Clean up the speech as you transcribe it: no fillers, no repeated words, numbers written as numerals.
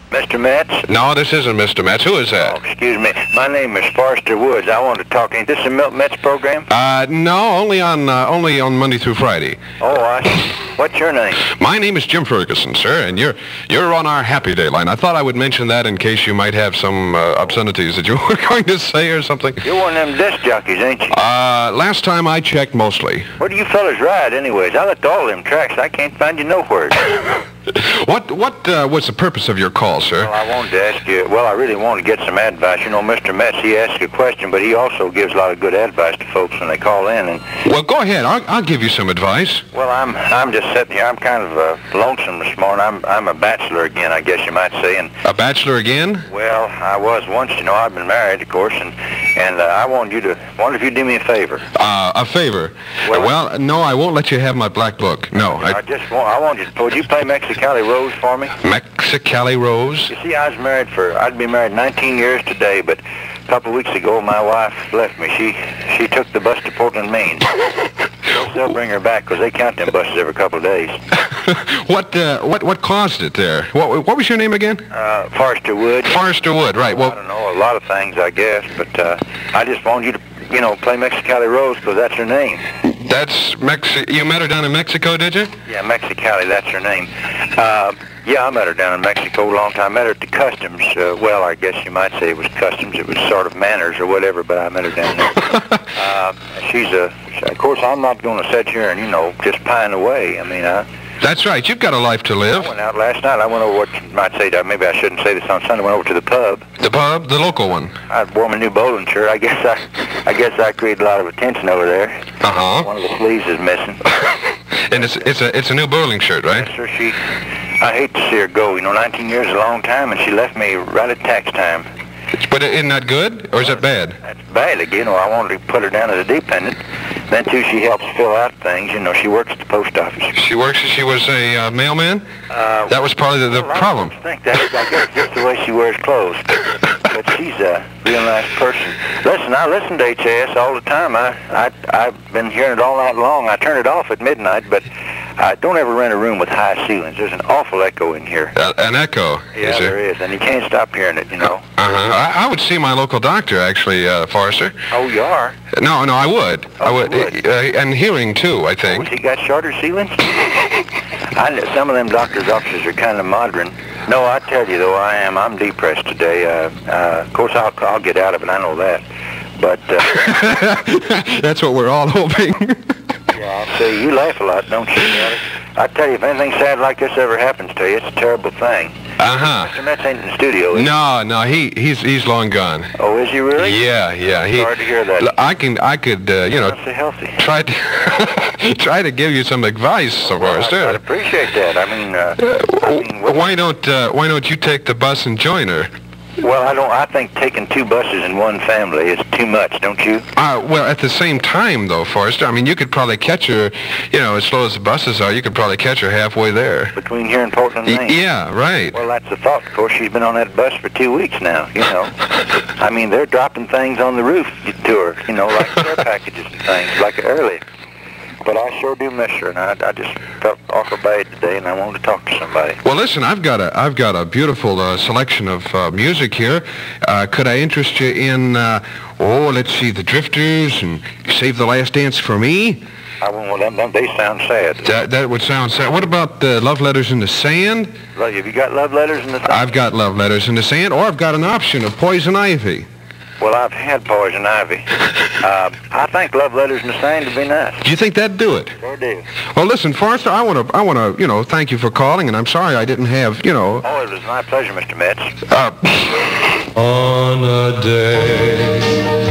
Mr. Metz? No, this isn't Mr. Metz. Who is that? Oh, excuse me. My name is Forrester Woods. I wanted to talk. Ain't this a Milton Metz program? No, only on Monday through Friday. Oh, I see. What's your name? My name is Jim Ferguson, sir, and you're on our Happy Day line. I thought I would mention that in case you might have some obscenities that you were going to say or something. You're one of them disc jockeys, ain't you? Last time I checked, mostly. Where do you fellas ride, anyways? I looked all them tracks. I can't find you nowhere. What was the purpose of your call, sir? Well, I wanted to ask you, I really want to get some advice. You know, Mr. Metz, he asks a question, but he also gives a lot of good advice to folks when they call in. And well, go ahead. I'll give you some advice. Well, I'm just sitting here. I'm kind of lonesome this morning. I'm a bachelor again, I guess you might say. And a bachelor again? Well, I was once. You know, I've been married, of course, and I wonder if you'd do me a favor. A favor? Well, no, I won't let you have my black book. No, I want you to. Would you play Mexicali Rose for me? Mexicali Rose? You see, I'd be married 19 years today, but a couple of weeks ago, my wife left me. She took the bus to Portland, Maine. They'll bring her back because they count them buses every couple of days. What caused it there? What was your name again? Forrester Wood. Forrester Wood, right. Well, I don't know, a lot of things, I guess, but I just wanted you to, play Mexicali Rose because that's her name. You met her down in Mexico, did you? Yeah, Mexicali, that's her name. Yeah, I met her down in Mexico a long time. I met her at the customs. Well, I guess you might say it was customs. It was sort of manners or whatever, but I met her down there. Of course, I'm not going to sit here and, just pine away. I mean, That's right. You've got a life to live. I went out last night. I went over what you might say, maybe I shouldn't say this on Sunday. I went over to the pub. The pub? The local one? I wore my new bowling shirt. I guess I created a lot of attention over there. Uh-huh. One of the sleeves is missing. And it's a new bowling shirt, right? Yes, sir. I hate to see her go. 19 years is a long time, and she left me right at tax time. But isn't that good, or is that bad? That's bad. Again, I wanted to put her down as a dependent. Then, too, she helps fill out things. She works at the post office. She was a mailman? That was probably the problem. I think that. I guess just the way she wears clothes. But she's a real nice person. Listen, I listen to HAS all the time. I've been hearing it all night long. I turn it off at midnight, but I don't ever rent a room with high ceilings. There's an awful echo in here. An echo? Yeah, there is, and you can't stop hearing it, I would see my local doctor, actually, Forrester. Oh, you are? No, I would. Oh, I would. And hearing, too, I think. Oh, he got shorter ceilings? Some of them doctor's offices are kind of modern. No, I tell you, though, I'm depressed today. Of course, I'll get out of it, I know that. But... That's what we're all hoping. Yeah, I'll say, you laugh a lot, don't you? I tell you, if anything sad like this ever happens to you, it's a terrible thing. Uh-huh. Mr. Metz ain't in the studio, is he? No, he's long gone. Oh, is he really? Yeah. Sorry to hear that. I could, That's healthy. try to give you some advice, Forrester. I'd appreciate that. Why don't you take the bus and join her? Well, I think taking two buses in one family is too much, don't you? Well, at the same time, though, Forrester, you could probably catch her, as slow as the buses are, you could probably catch her halfway there. Between here and Portland, Maine? Yeah, right. Well, that's the thought. Of course, she's been on that bus for 2 weeks now, they're dropping things on the roof to her, like care packages and things, like early. But I sure do miss her, and I just felt awful bad today, and I wanted to talk to somebody. Well, listen, I've got a beautiful selection of music here. Could I interest you in, let's see, the Drifters and Save the Last Dance for Me? They sound sad. That would sound sad. What about Love Letters in the Sand? Well, have you got Love Letters in the Sand? I've got Love Letters in the Sand, or I've got an option of Poison Ivy. Well, I've had Poison Ivy. I think Love Letters in the Sand would be nice. Do you think that'd do it? Sure do. Well, listen, Forrester, I want to, thank you for calling, and I'm sorry I didn't have, Oh, it was my pleasure, Mr. Metz. On a day